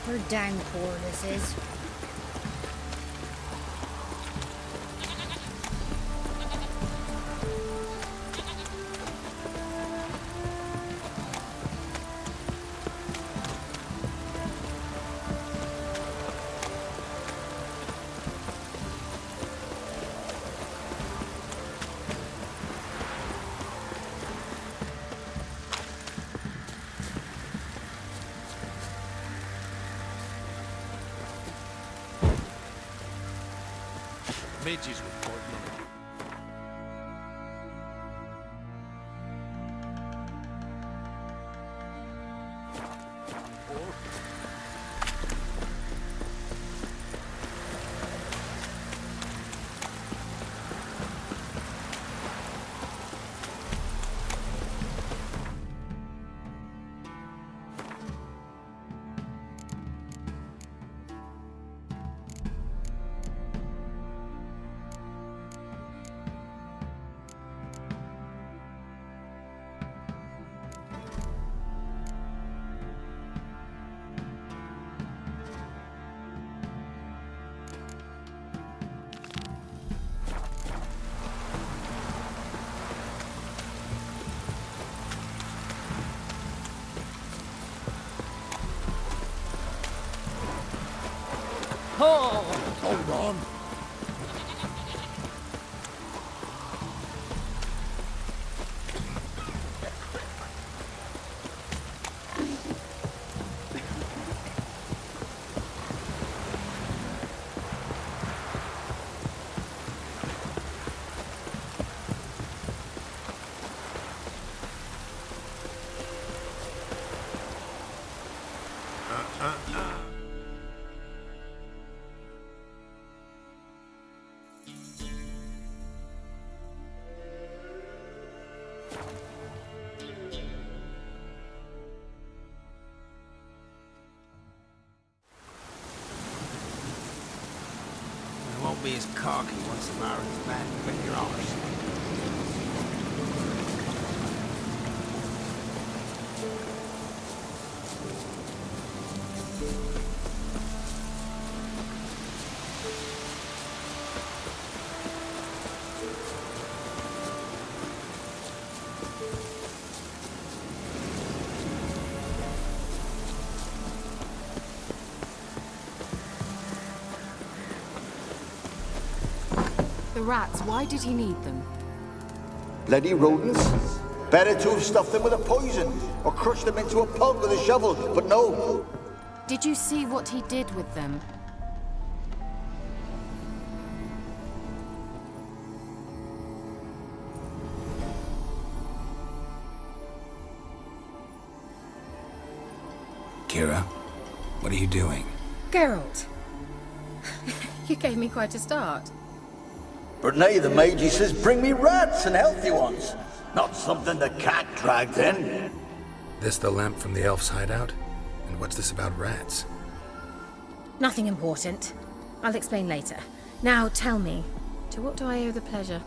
proper downpour, this is. Midges reporting on it. Oh, hold on. Won't be as cocky once the Baron's back, but you're honest. The rats, why did he need them? Bloody rodents. Better to have stuffed them with a poison, or crushed them into a pulp with a shovel, but no. Did you see what he did with them? Kira, what are you doing? Geralt! You gave me quite a start. But now the mage says bring me rats and healthy ones. Not something the cat dragged in. This the lamp from the elf's hideout? And what's this about rats? Nothing important. I'll explain later. Now tell me, to what do I owe the pleasure?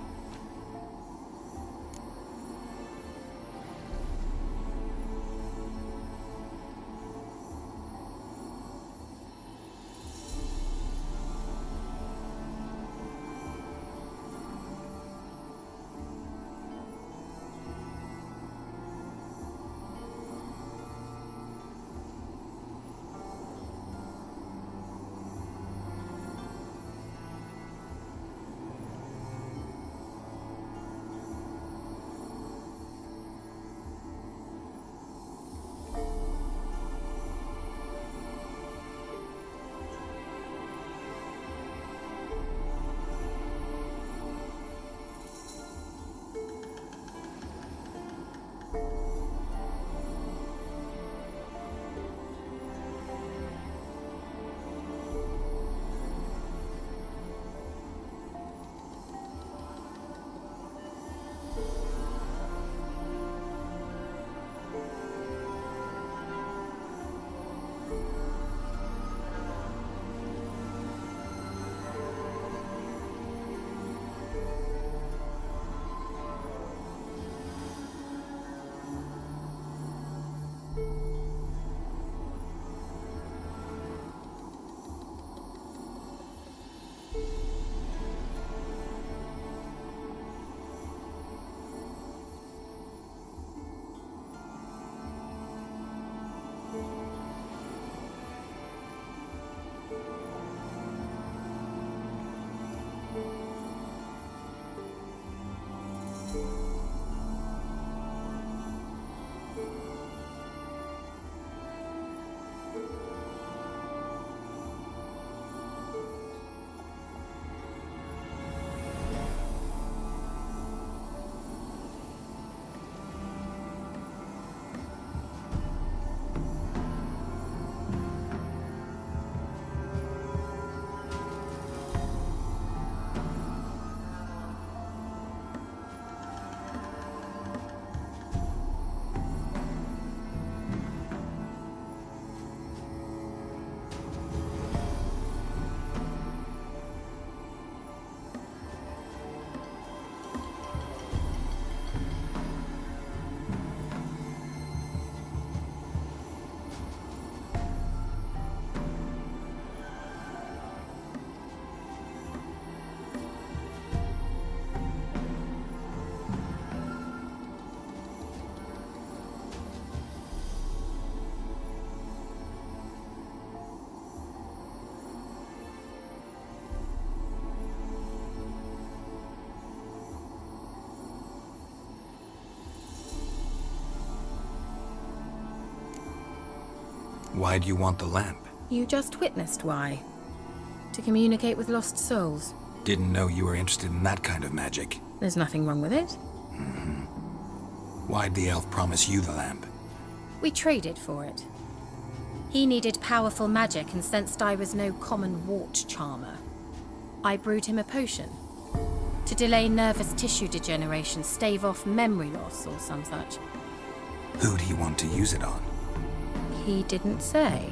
Why do you want the lamp? You just witnessed why. To communicate with lost souls. Didn't know you were interested in that kind of magic. There's nothing wrong with it. Why'd the elf promise you the lamp? We traded for it. He needed powerful magic and sensed I was no common wart charmer. I brewed him a potion. To delay nervous tissue degeneration, stave off memory loss or some such. Who'd he want to use it on? He didn't say.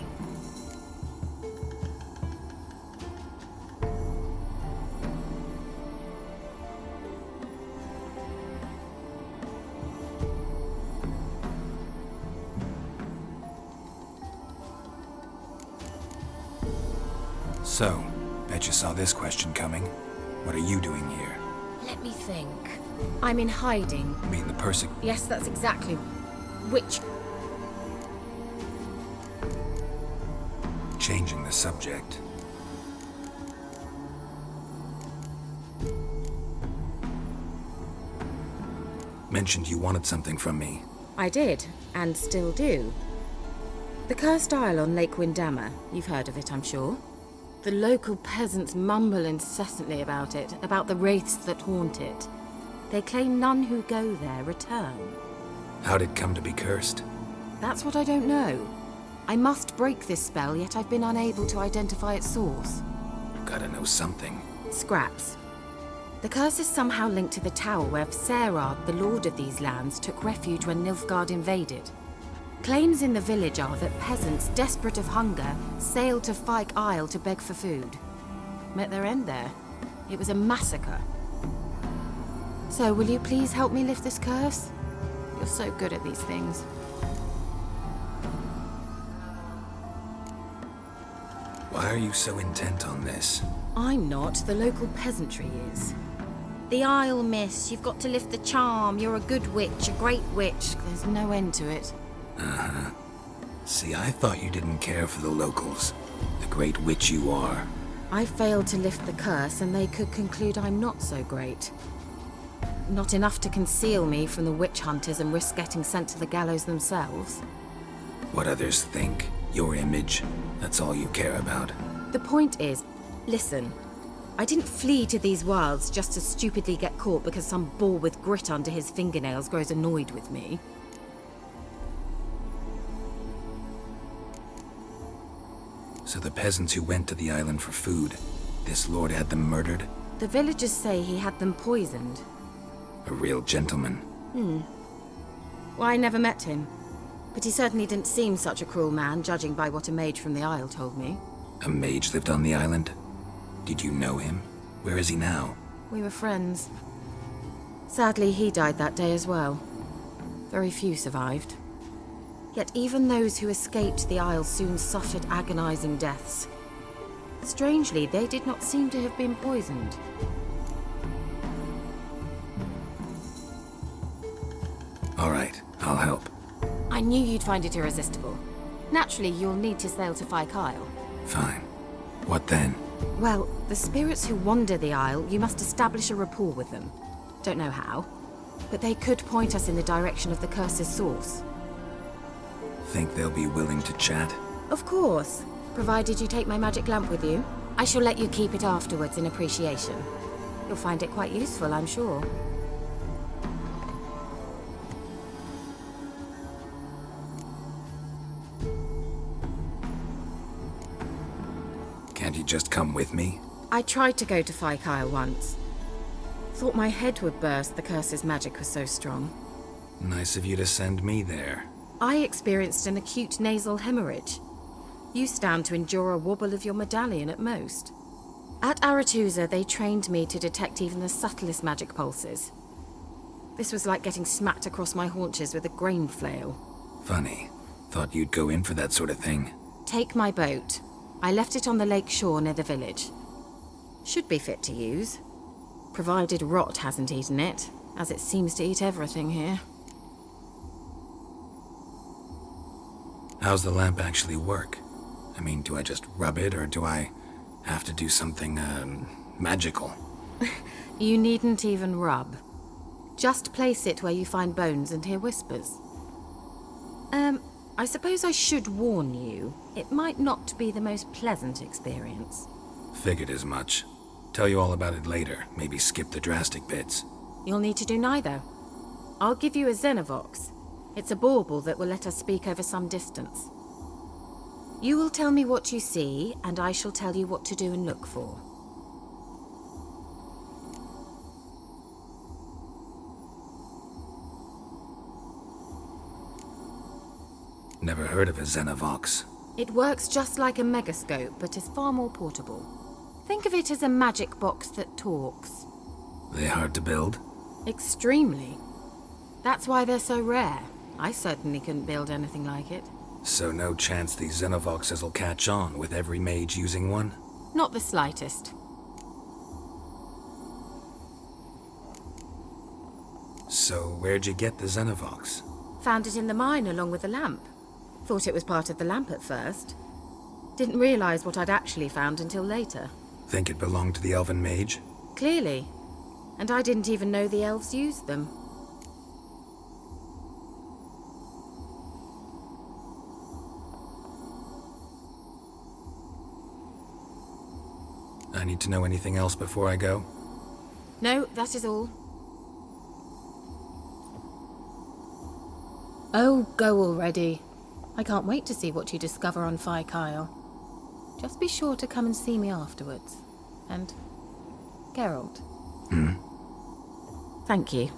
So, bet you saw this question coming. What are you doing here? Let me think. I'm in hiding. You mean the person? Yes, that's exactly. Which? Changing the subject. Mentioned you wanted something from me. I did, and still do. The cursed isle on Lake Windammer. You've heard of it, I'm sure. The local peasants mumble incessantly about it, about the wraiths that haunt it. They claim none who go there return. How'd it come to be cursed? That's what I don't know. I must break this spell, yet I've been unable to identify its source. Gotta know something. Scraps. The curse is somehow linked to the tower where Serard, the lord of these lands, took refuge when Nilfgaard invaded. Claims in the village are that peasants, desperate of hunger, sailed to Fyke Isle to beg for food. Met their end there. It was a massacre. So, will you please help me lift this curse? You're so good at these things. Why are you so intent on this? I'm not. The local peasantry is. The Isle, miss. You've got to lift the charm. You're a good witch, a great witch. There's no end to it. Uh-huh. See, I thought you didn't care for the locals. The great witch you are. I failed to lift the curse, and they could conclude I'm not so great. Not enough to conceal me from the witch hunters and risk getting sent to the gallows themselves. What others think, your image, that's all you care about. The point is, listen, I didn't flee to these wilds just to stupidly get caught because some boar with grit under his fingernails grows annoyed with me. So the peasants who went to the island for food, this lord had them murdered? The villagers say he had them poisoned. A real gentleman. Well, I never met him. But he certainly didn't seem such a cruel man, judging by what a mage from the Isle told me. A mage lived on the island? Did you know him? Where is he now? We were friends. Sadly, he died that day as well. Very few survived. Yet even those who escaped the Isle soon suffered agonizing deaths. Strangely, they did not seem to have been poisoned. All right, I'll help. I knew you'd find it irresistible. Naturally, you'll need to sail to Fyke Isle. Fine. What then? Well, the spirits who wander the Isle, you must establish a rapport with them. Don't know how, but they could point us in the direction of the curse's source. Think they'll be willing to chat? Of course, provided you take my magic lamp with you. I shall let you keep it afterwards in appreciation. You'll find it quite useful, I'm sure. Can't you just come with me? I tried to go to Fyke Isle once. Thought my head would burst, the curse's magic was so strong. Nice of you to send me there. I experienced an acute nasal hemorrhage. You stand to endure a wobble of your medallion at most. At Aretusa, they trained me to detect even the subtlest magic pulses. This was like getting smacked across my haunches with a grain flail. Funny. Thought you'd go in for that sort of thing. Take my boat. I left it on the lake shore near the village. Should be fit to use. Provided rot hasn't eaten it, as it seems to eat everything here. How's the lamp actually work? I mean, do I just rub it, or do I have to do something, magical? You needn't even rub. Just place it where you find bones and hear whispers. I suppose I should warn you, it might not be the most pleasant experience. Figured as much. Tell you all about it later, maybe skip the drastic bits. You'll need to do neither. I'll give you a Xenovox. It's a bauble that will let us speak over some distance. You will tell me what you see, and I shall tell you what to do and look for. Never heard of a Xenovox. It works just like a megascope, but is far more portable. Think of it as a magic box that talks. They hard to build? Extremely. That's why they're so rare. I certainly couldn't build anything like it. So no chance these Xenovoxes will catch on with every mage using one? Not the slightest. So where'd you get the Xenovox? Found it in the mine along with the lamp. Thought it was part of the lamp at first. Didn't realize what I'd actually found until later. Think it belonged to the elven mage? Clearly. And I didn't even know the elves used them. I need to know anything else before I go? No, that is all. Oh, go already. I can't wait to see what you discover on Phi Kyle. Just be sure to come and see me afterwards. And Geralt. Thank you.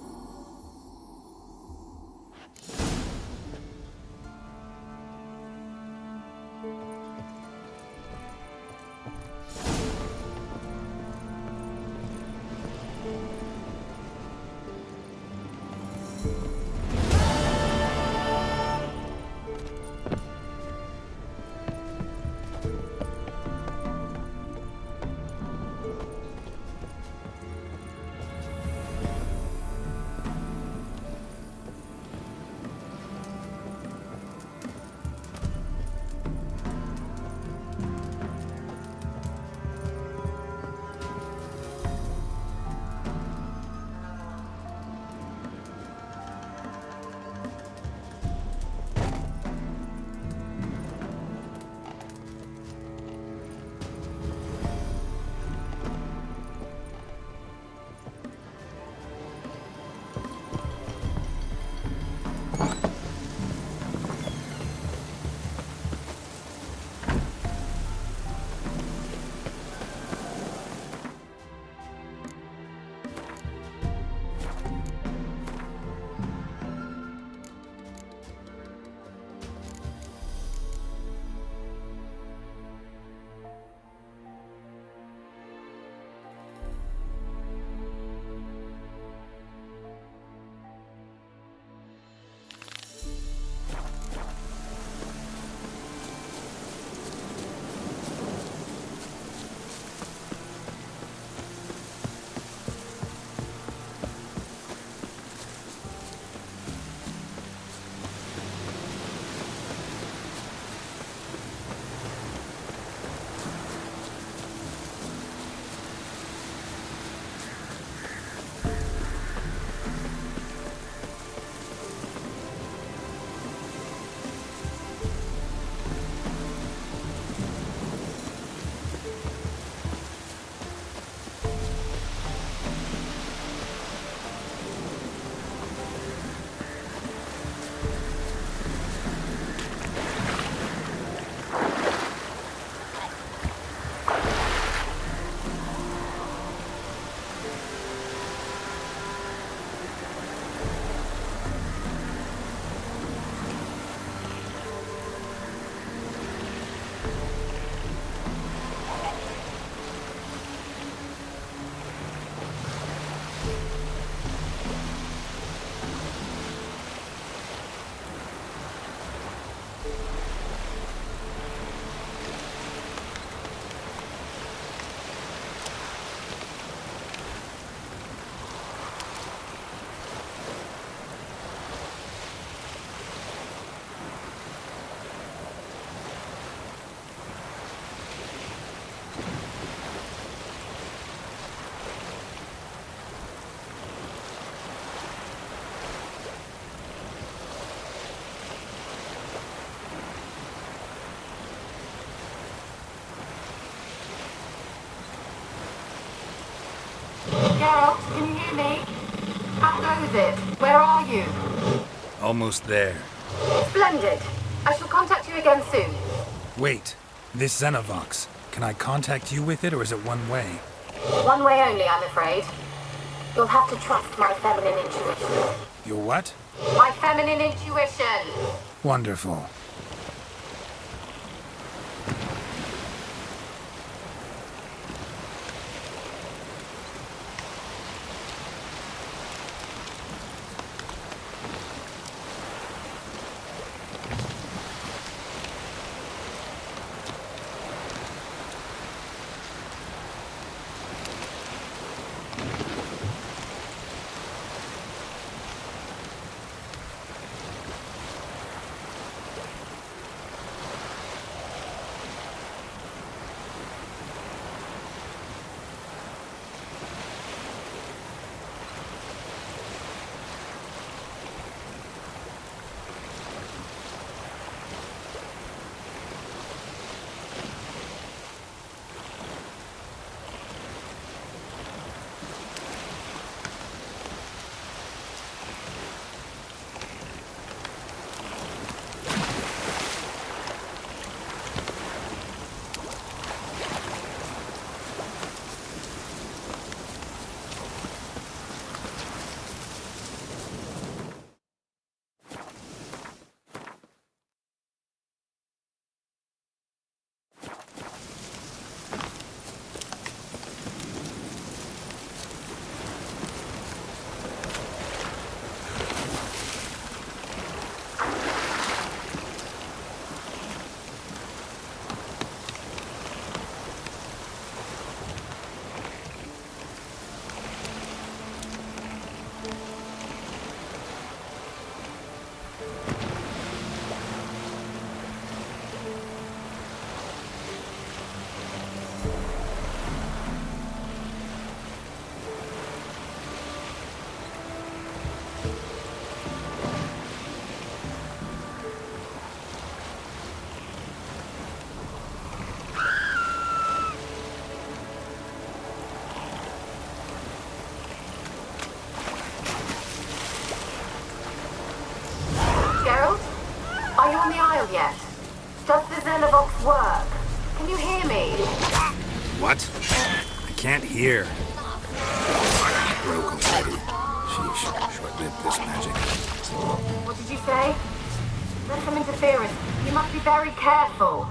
Can you hear me? How goes it? Where are you? Almost there. Splendid. I shall contact you again soon. Wait, this Xenovox, can I contact you with it or is it one way? One way only, I'm afraid. You'll have to trust my feminine intuition. Your what? My feminine intuition! Wonderful. Geralt? Are you on the Isle yet? Does the Xenovox work? Can you hear me? What? I can't hear. Broke already. Sheesh, short-lived this magic. What did you say? There's some interference. You must be very careful.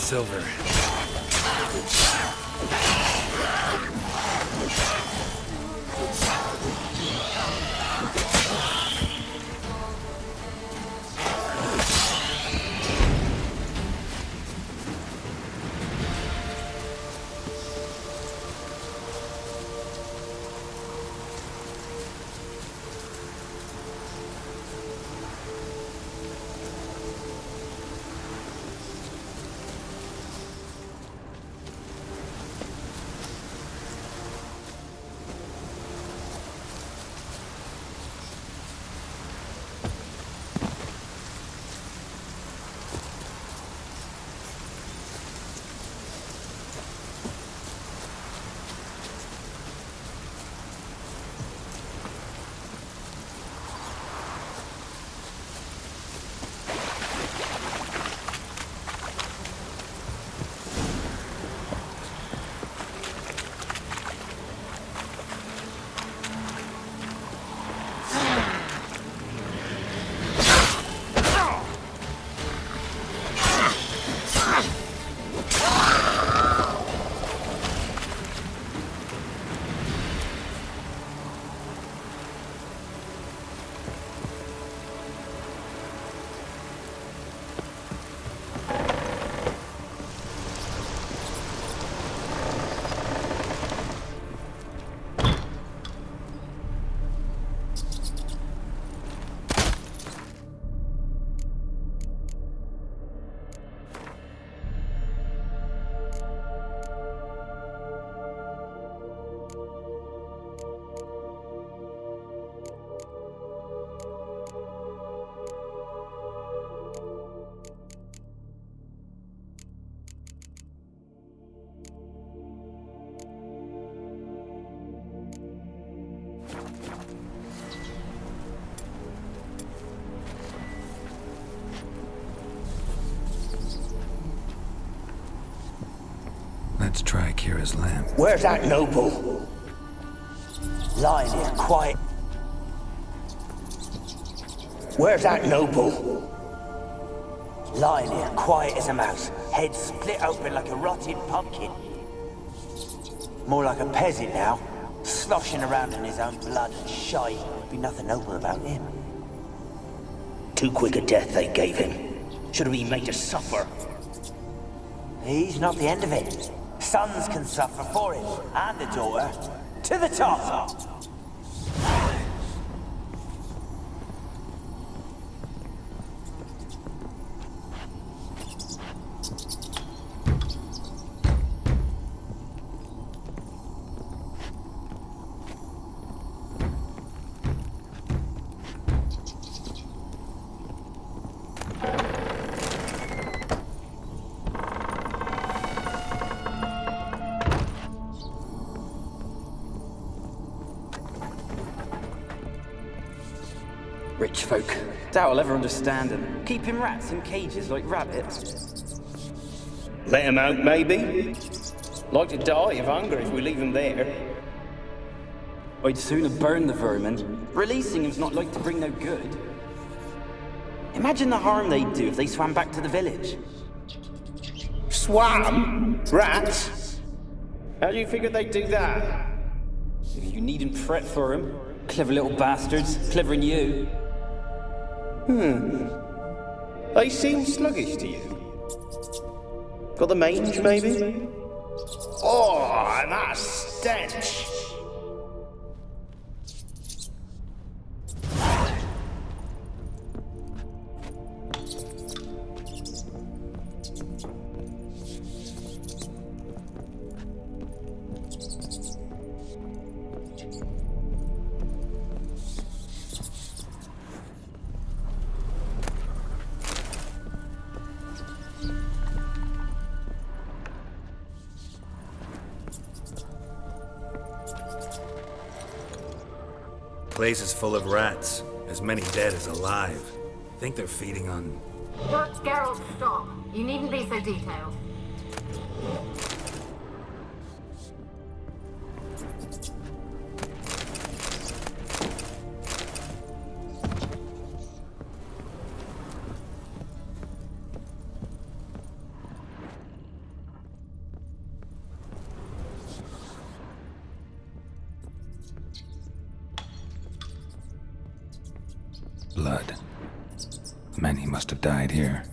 silver. Let's try Kira's lamp. Where's that noble? Lying here quiet. Where's that noble? Lying here quiet as a mouse, head split open like a rotted pumpkin. More like a peasant now, sloshing around in his own blood and shite. Be nothing noble about him. Too quick a death they gave him. Should have been made to suffer. He's not the end of it. Sons can suffer for him, and the daughter. To the top! Rich folk. Doubt I'll ever understand them. Keeping rats in cages like rabbits. Let them out, maybe? Like to die of hunger if we leave them there. I'd sooner burn the vermin. Releasing them's not like to bring no good. Imagine the harm they'd do if they swam back to the village. Swam? Rats? How do you figure they'd do that? You needn't fret for them. Clever little bastards. Clever than you. They seem sluggish to you. Got the mange, maybe? Oh, that stench! Place is full of rats, as many dead as alive. Think they're feeding on... Geralt, stop. You needn't be so detailed. Many must have died here.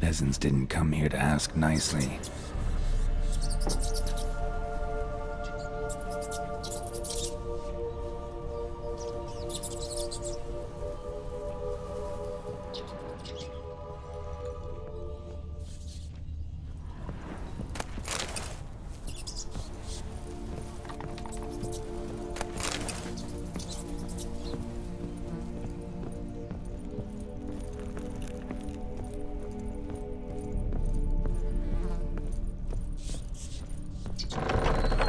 Peasants didn't come here to ask nicely.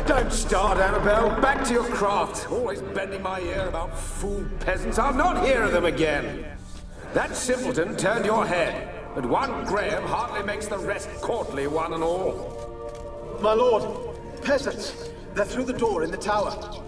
Don't start, Annabelle. Back to your craft. Always bending my ear about fool peasants. I'll not hear of them again. That simpleton turned your head, but one Graham hardly makes the rest courtly, one and all. My lord, peasants. They're through the door in the tower.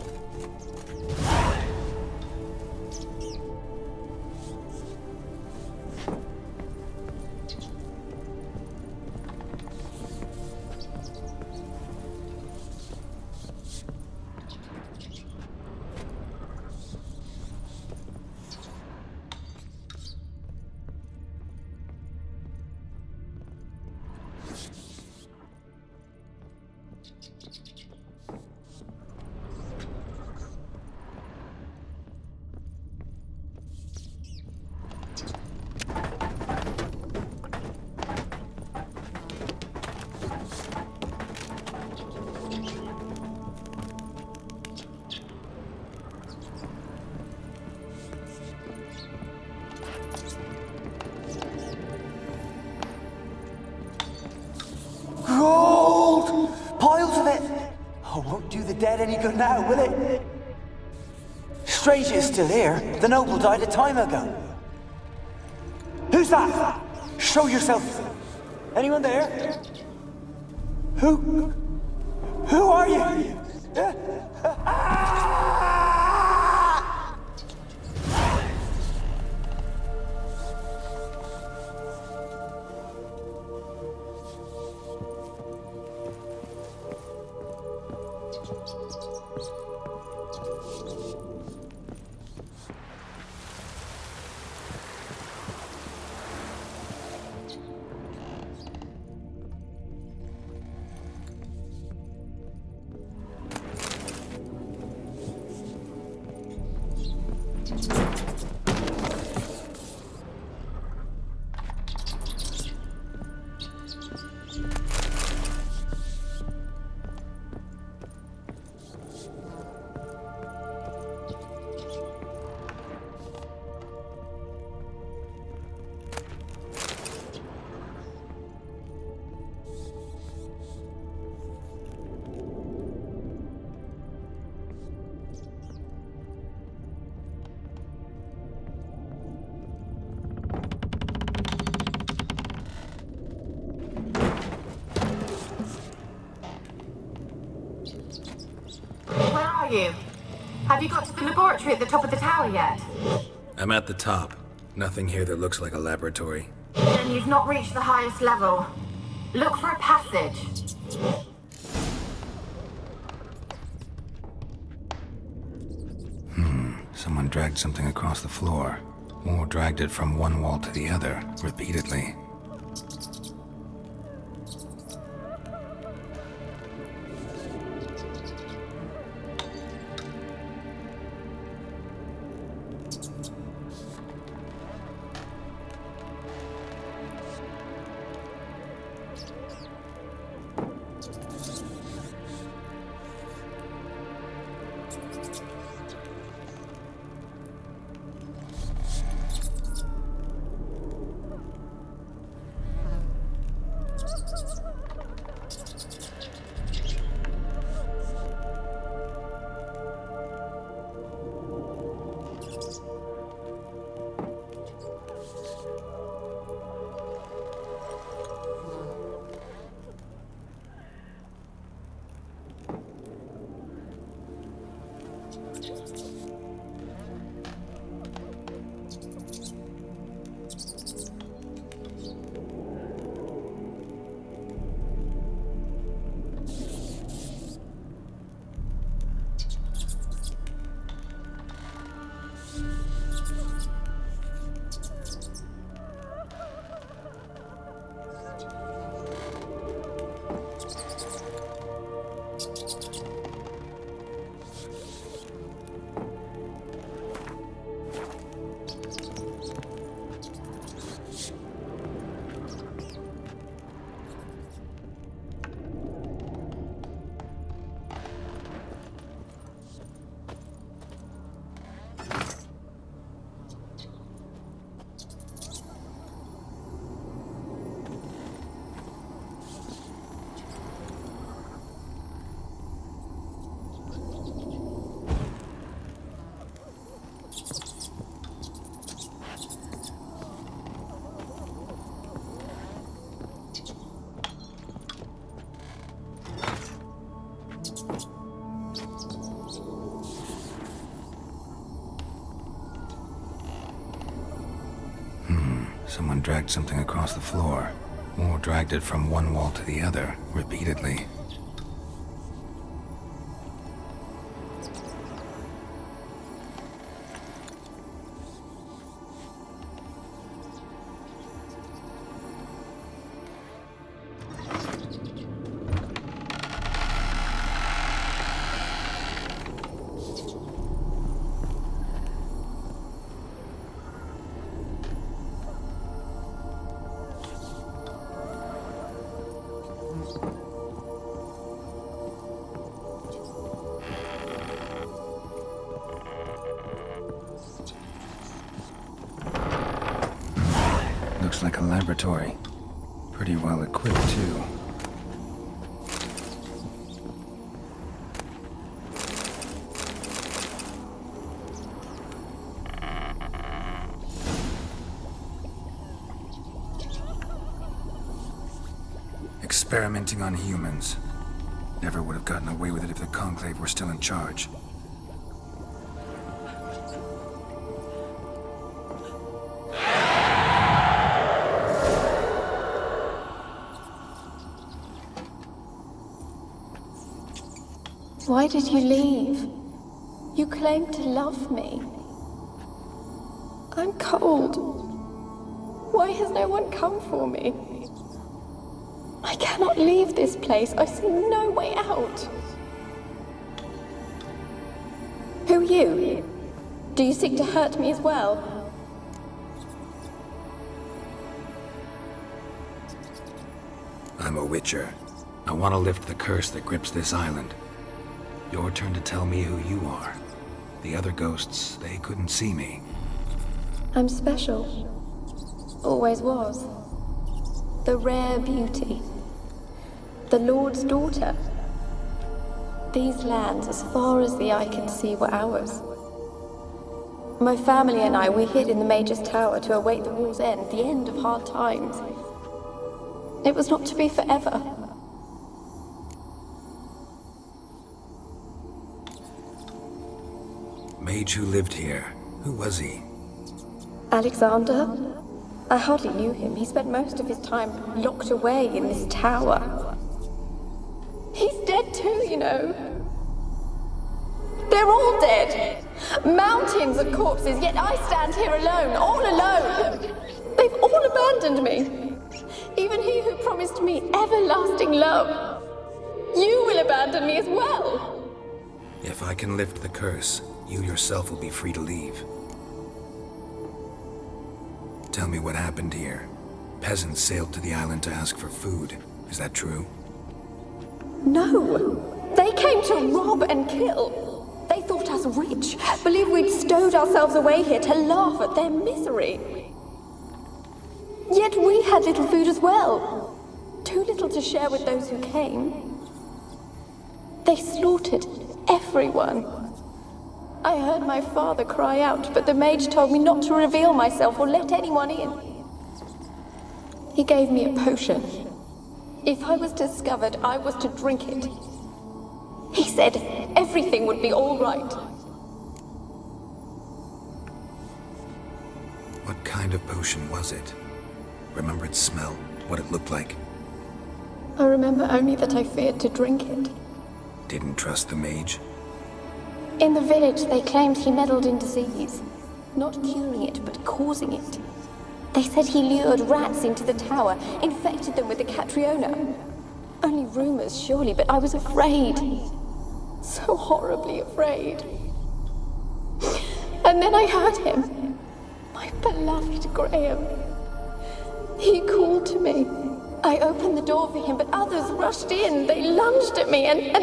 Gold! Piles of it! Oh, won't do the dead any good now, will it? Strange it's still here. The noble died a time ago. Who's that? Show yourself. Anyone there? Who are you? You? Have you got to the laboratory at the top of the tower yet? I'm at the top. Nothing here that looks like a laboratory. Then you've not reached the highest level. Look for a passage. Someone dragged something across the floor. Or dragged it from one wall to the other, repeatedly. Someone dragged something across the floor, or dragged it from one wall to the other, repeatedly. Looks like a laboratory. Pretty well equipped, too. Experimenting on humans. Never would have gotten away with it if the Conclave were still in charge. Why did you leave? You claimed to love me. I'm cold. Why has no one come for me? I cannot leave this place. I see no way out. Who are you? Do you seek to hurt me as well? I'm a Witcher. I want to lift the curse that grips this island. Your turn to tell me who you are. The other ghosts, they couldn't see me. I'm special. Always was. The rare beauty. The Lord's daughter. These lands, as far as the eye can see, were ours. My family and I, we hid in the Mage's Tower to await the war's end, the end of hard times. It was not to be forever. Mage who lived here. Who was he? Alexander? I hardly knew him. He spent most of his time locked away in this tower. He's dead too, you know. They're all dead. Mountains of corpses, yet I stand here alone, all alone. They've all abandoned me. Even he who promised me everlasting love. You will abandon me as well. If I can lift the curse, you yourself will be free to leave. Tell me what happened here. Peasants sailed to the island to ask for food. Is that true? No. They came to rob and kill. They thought us rich, believed we'd stowed ourselves away here to laugh at their misery. Yet we had little food as well. Too little to share with those who came. They slaughtered everyone. I heard my father cry out, but the mage told me not to reveal myself or let anyone in. He gave me a potion. If I was discovered, I was to drink it. He said everything would be all right. What kind of potion was it? Remember its smell? What it looked like? I remember only that I feared to drink it. Didn't trust the mage? In the village, they claimed he meddled in disease. Not curing it, but causing it. They said he lured rats into the tower, infected them with the Catriona. Only rumors, surely, but I was afraid. So horribly afraid. And then I heard him. My beloved Graham. He called to me. I opened the door for him, but others rushed in. They lunged at me and...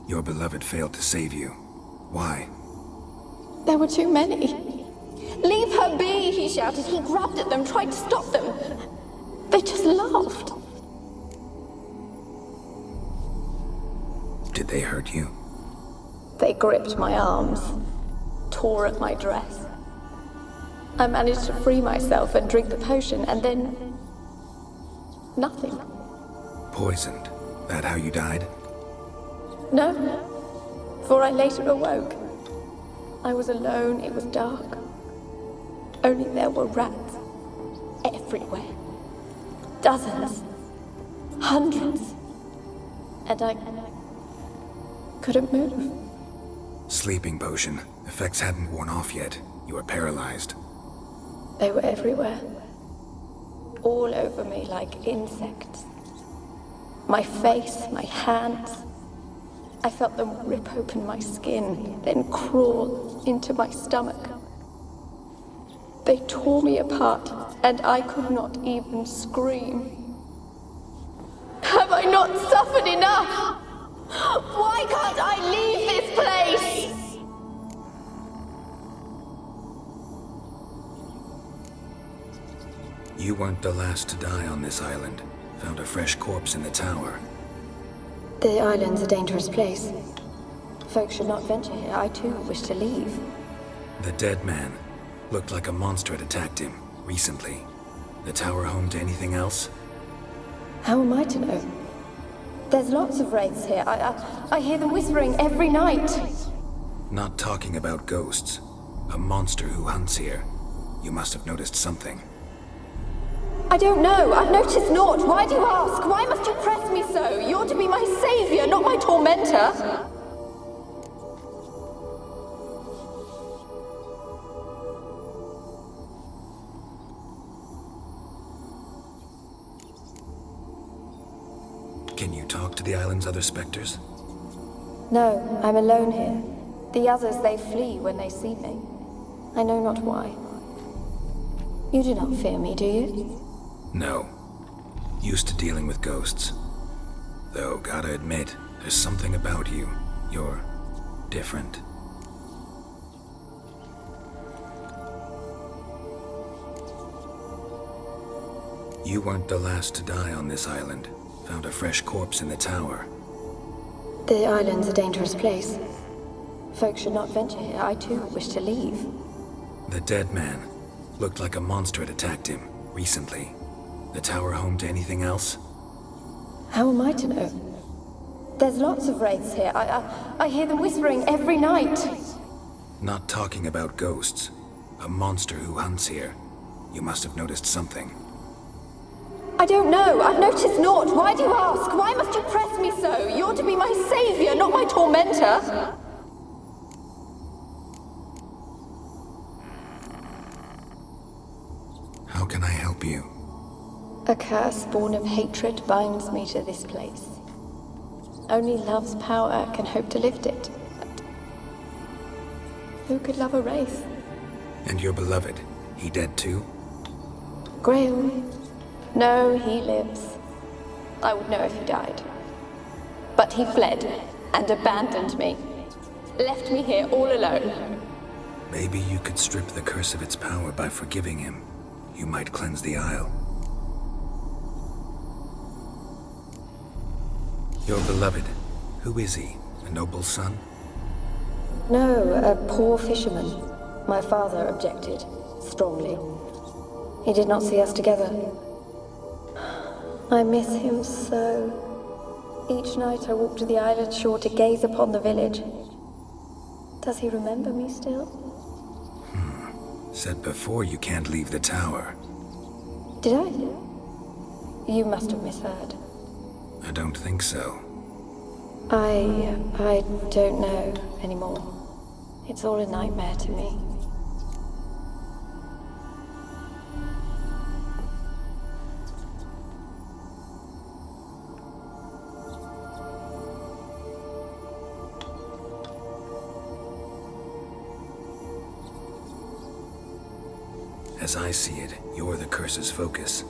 Your beloved failed to save you. Why? There were too many. Leave her be, he shouted. He grabbed at them, tried to stop them. They just laughed. Did they hurt you? They gripped my arms, tore at my dress. I managed to free myself and drink the potion, and then... nothing. Poisoned? That how you died? No, for I later awoke. I was alone, it was dark. Only there were rats. Everywhere. Dozens. Hundreds. And I couldn't move. Sleeping potion. Effects hadn't worn off yet. You were paralyzed. They were everywhere. All over me like insects. My face, my hands. I felt them rip open my skin, then crawl into my stomach. They tore me apart, and I could not even scream. Have I not suffered enough? Why can't I leave this place? You weren't the last to die on this island. Found a fresh corpse in the tower. The island's a dangerous place. Folks should not venture here. I too wish to leave. The dead man. Looked like a monster had attacked him, recently. The tower home to anything else? How am I to know? There's lots of wraiths here. I hear them whispering every night. Not talking about ghosts. A monster who hunts here. You must have noticed something. I don't know. I've noticed naught. Why do you ask? Why must you press me so? You're to be my savior, not my tormentor. Can you talk to the island's other specters? No, I'm alone here. The others, they flee when they see me. I know not why. You do not fear me, do you? No. Used to dealing with ghosts. Though, gotta admit, there's something about you. You're different. You weren't the last to die on this island. Found a fresh corpse in the tower. The island's a dangerous place. Folks should not venture here. I too wish to leave. The dead man. Looked like a monster had attacked him, recently. The tower home to anything else? How am I to know? There's lots of wraiths here. I hear them whispering every night. Not talking about ghosts. A monster who hunts here. You must have noticed something. I don't know. I've noticed naught. Why do you ask? Why must you press me so? You're to be my savior, not my tormentor. How can I help you? A curse born of hatred binds me to this place. Only love's power can hope to lift it. But who could love a wraith? And your beloved, he dead too? Graham? No, he lives. I would know if he died. But he fled and abandoned me. Left me here all alone. Maybe you could strip the curse of its power by forgiving him. You might cleanse the Isle. Your beloved, who is he? A noble son? No, a poor fisherman. My father objected, strongly. He did not see us together. I miss him so. Each night I walk to the island shore to gaze upon the village. Does he remember me still? Said before you can't leave the tower. Did I? You must have misheard. I don't think so. I don't know anymore. It's all a nightmare to me. As I see it, you're the curse's focus.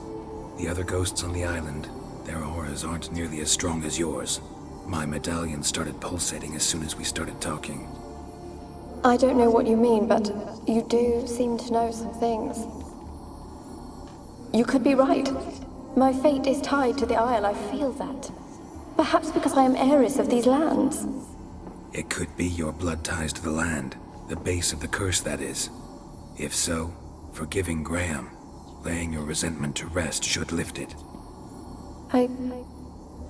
The other ghosts on the island, their auras aren't nearly as strong as yours. My medallion started pulsating as soon as we started talking. I don't know what you mean, but you do seem to know some things. You could be right. My fate is tied to the Isle, I feel that. Perhaps because I am heiress of these lands. It could be your blood ties to the land, the base of the curse, that is. If so, forgiving Graham, laying your resentment to rest should lift it. I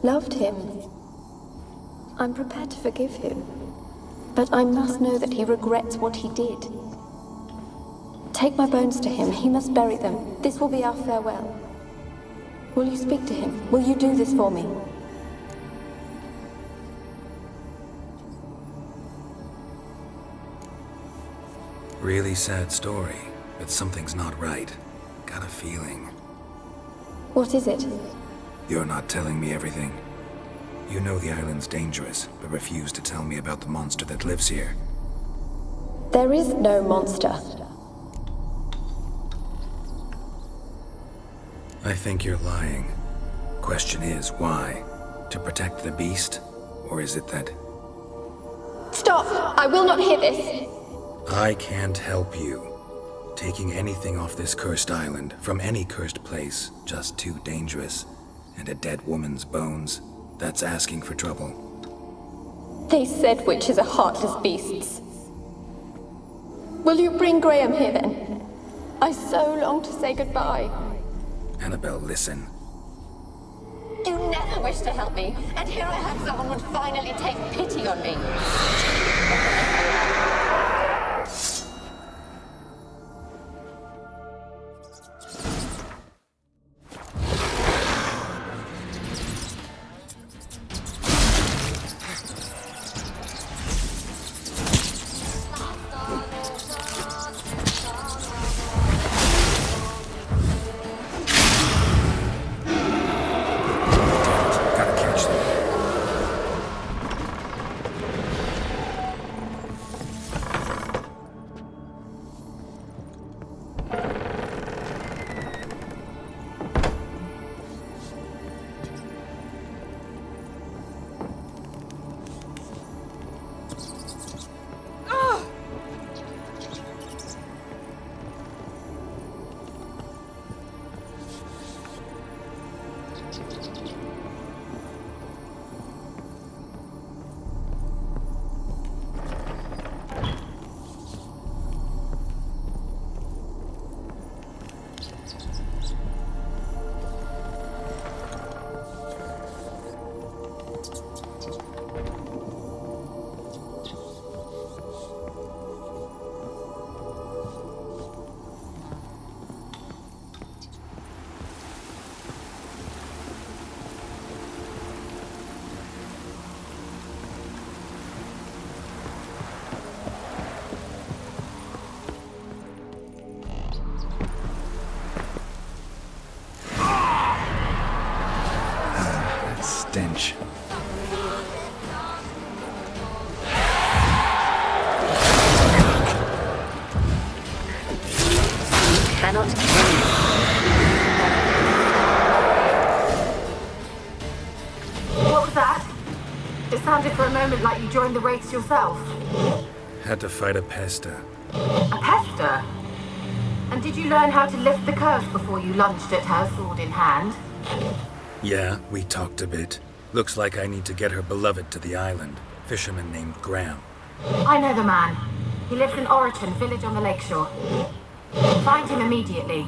loved him. I'm prepared to forgive him. But I must know that he regrets what he did. Take my bones to him. He must bury them. This will be our farewell. Will you speak to him? Will you do this for me? Really sad story, but something's not right. Got a feeling. What is it? You're not telling me everything. You know the island's dangerous, but refuse to tell me about the monster that lives here. There is no monster. I think you're lying. Question is, why? To protect the beast? Or is it that... Stop! I will not hear this! I can't help you. Taking anything off this cursed island, from any cursed place, just too dangerous. And a dead woman's bones, that's asking for trouble. They said witches are heartless beasts. Will you bring Graham here then? I so long to say goodbye. Annabelle, listen. You never wished to help me, and here I have someone would finally take pity on me. Stench. Cannot kill me. What was that? It sounded for a moment like you joined the race yourself. Had to fight a pester. A pester? And did you learn how to lift the curse before you lunged at her, sword in hand? Yeah, we talked a bit. Looks like I need to get her beloved to the island. Fisherman named Graham. I know the man. He lives in Oriton, village on the lakeshore. Find him immediately.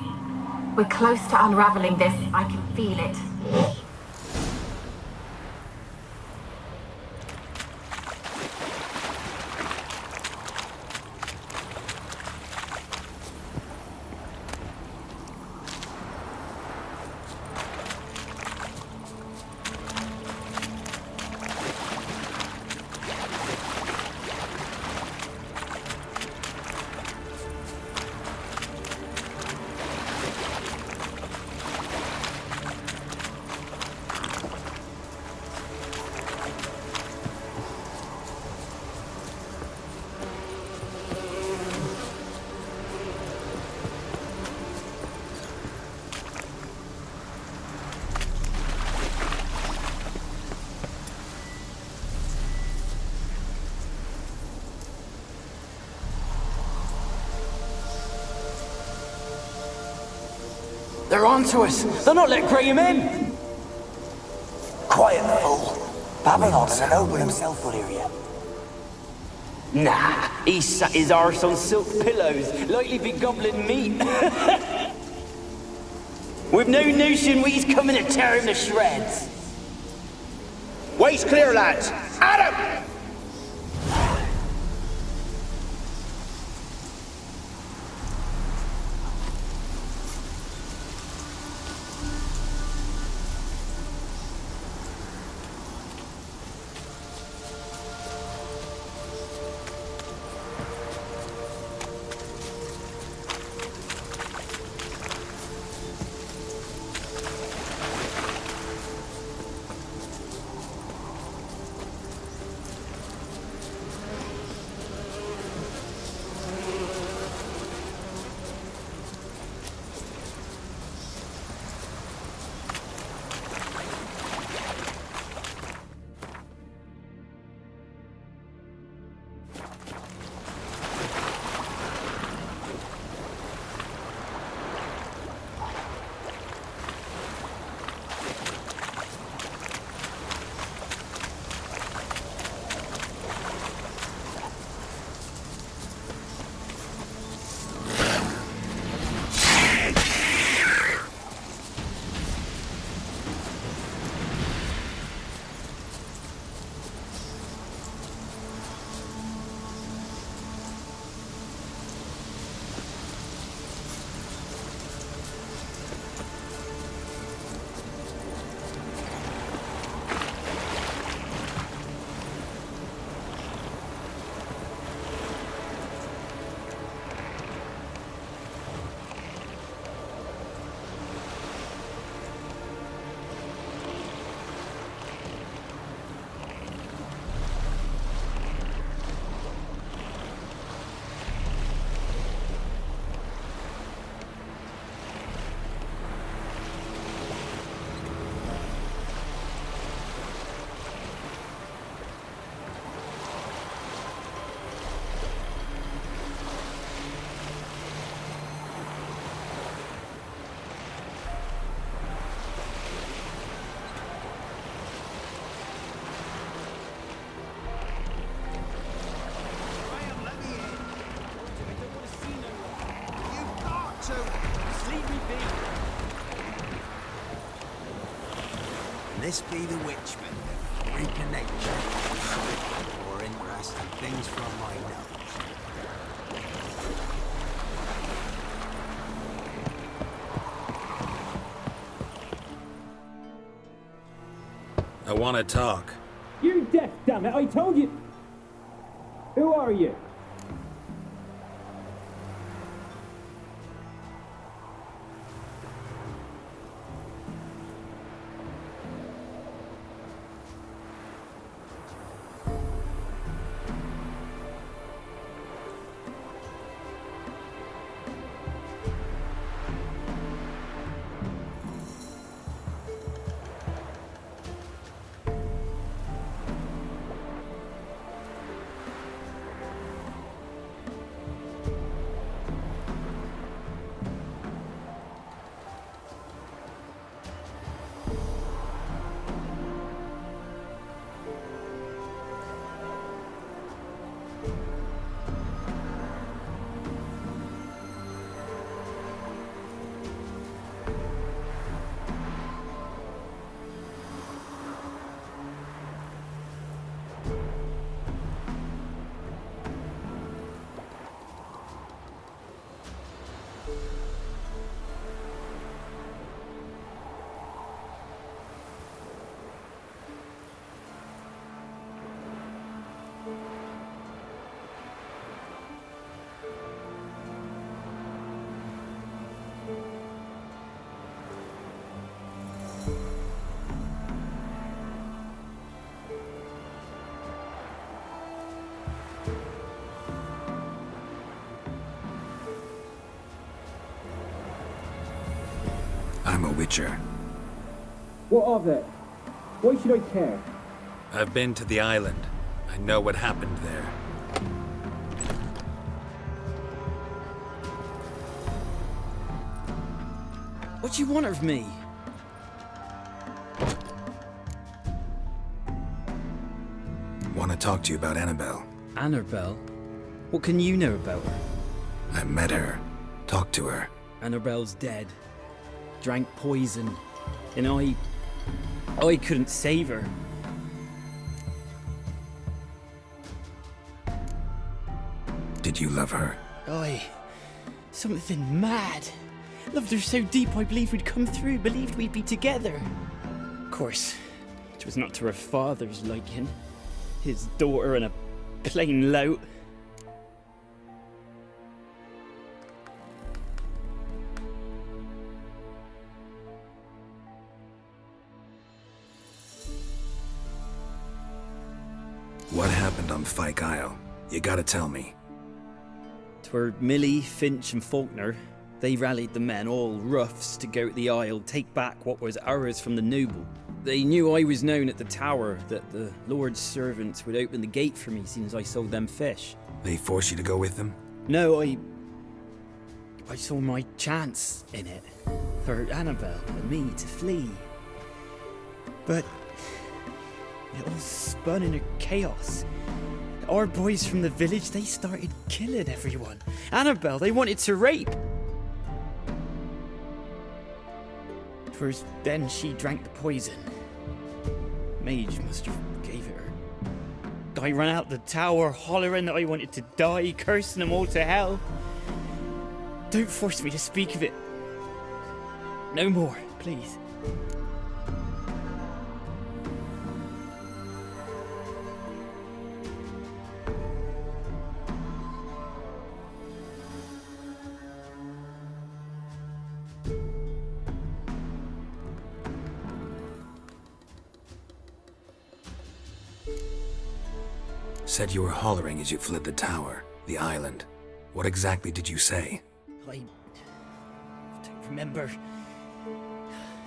We're close to unraveling this. I can feel it. They're onto us! They'll not let Graham in! Quiet, fool. Babylon and the noble himself will hear you. Nah, he sat his arse on silk pillows, likely be gobbling meat. With no notion we's coming to tear him to shreds. Way's clear, lads! At him! This be the witchman, freak of nature. More interesting things from my nose. I want to talk. You're deaf, damn it! I told you. Who are you? I'm a witcher. What of it? Why should I care? I've been to the island. I know what happened there. What do you want of me? Want to talk to you about Annabelle. Annabelle? What can you know about her? I met her. Talked to her. Annabelle's dead. Drank poison. And I couldn't save her. Did you love her? Something mad. Loved her so deep I believed we'd come through, believed we'd be together. Of course, it was not to her father's liking. His daughter and a plain lout. What happened on Fyke Isle? You gotta tell me. 'Twere Millie, Finch and Faulkner. They rallied the men, all roughs, to go to the Isle, take back what was ours from the noble. They knew I was known at the tower, that the Lord's servants would open the gate for me soon as I sold them fish. They forced you to go with them? No, I saw my chance in it. For Annabelle and me to flee. But it all spun in a chaos. Our boys from the village, they started killing everyone. Annabelle, they wanted to rape. First, then she drank the poison. Mage must have gave it her. I ran out the tower, hollering that I wanted to die, cursing them all to hell. Don't force me to speak of it. No more, please. Said you were hollering as you fled the tower, the island. What exactly did you say? I don't remember.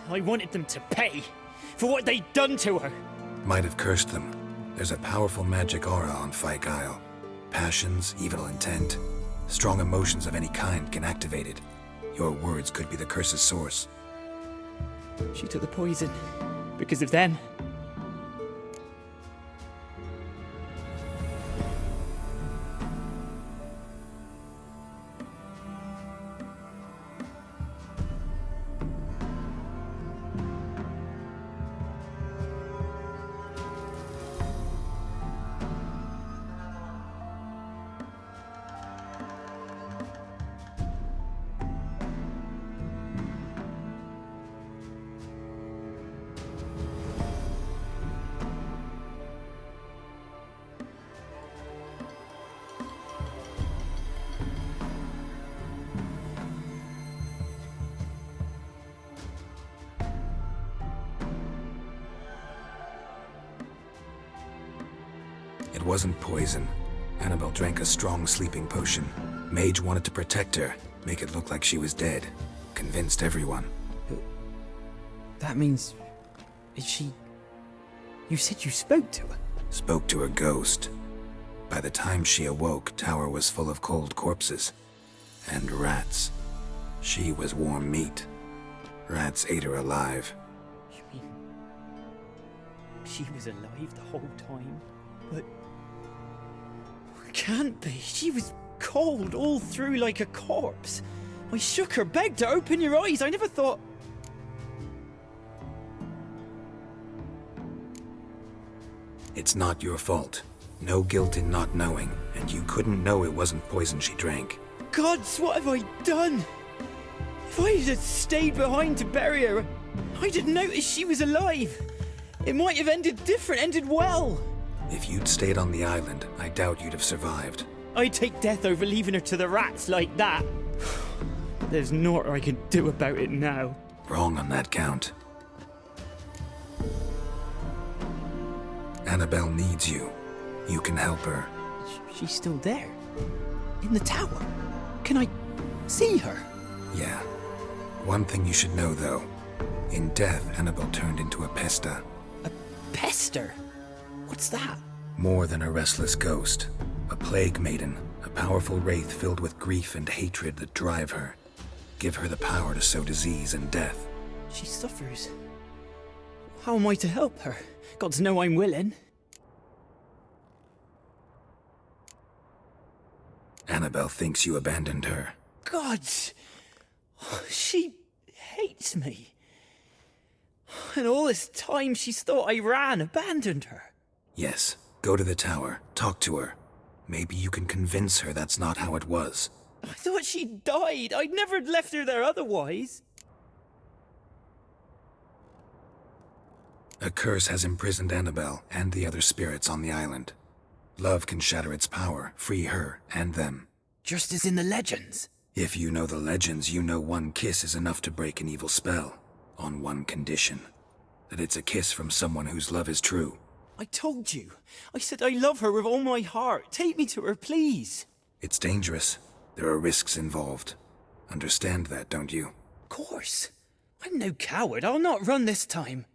I wanted them to pay for what they'd done to her. Might have cursed them. There's a powerful magic aura on Fyke Isle. Passions, evil intent, strong emotions of any kind can activate it. Your words could be the curse's source. She took the poison because of them. It wasn't poison. Annabelle drank a strong sleeping potion. Mage wanted to protect her, make it look like she was dead. Convinced everyone. That means... is she... You said you spoke to her? Spoke to a ghost. By the time she awoke, tower was full of cold corpses. And rats. She was warm meat. Rats ate her alive. You mean... she was alive the whole time? But... can't be. She was cold all through like a corpse. I shook her, begged her, open your eyes. I never thought... It's not your fault. No guilt in not knowing, and you couldn't know it wasn't poison she drank. Gods, what have I done? If I had stayed behind to bury her, I didn't notice she was alive. It might have ended different, ended well. If you'd stayed on the island, I doubt you'd have survived. I'd take death over leaving her to the rats like that. There's naught I can do about it now. Wrong on that count. Annabelle needs you. You can help her. She's still there? In the tower? Can I see her? Yeah. One thing you should know, though. In death, Annabelle turned into a pesta. A pester? What's that? More than a restless ghost. A plague maiden. A powerful wraith filled with grief and hatred that drive her. Give her the power to sow disease and death. She suffers. How am I to help her? Gods know I'm willing. Annabelle thinks you abandoned her. Gods! She hates me. And all this time she's thought I abandoned her. Yes, go to the tower, talk to her. Maybe you can convince her that's not how it was. I thought she died. I'd never left her there otherwise. A curse has imprisoned Annabelle and the other spirits on the island. Love can shatter its power, free her and them. Just as in the legends. If you know the legends, you know one kiss is enough to break an evil spell. On one condition. That it's a kiss from someone whose love is true. I told you. I said I love her with all my heart. Take me to her, please. It's dangerous. There are risks involved. Understand that, don't you? Of course. I'm no coward. I'll not run this time.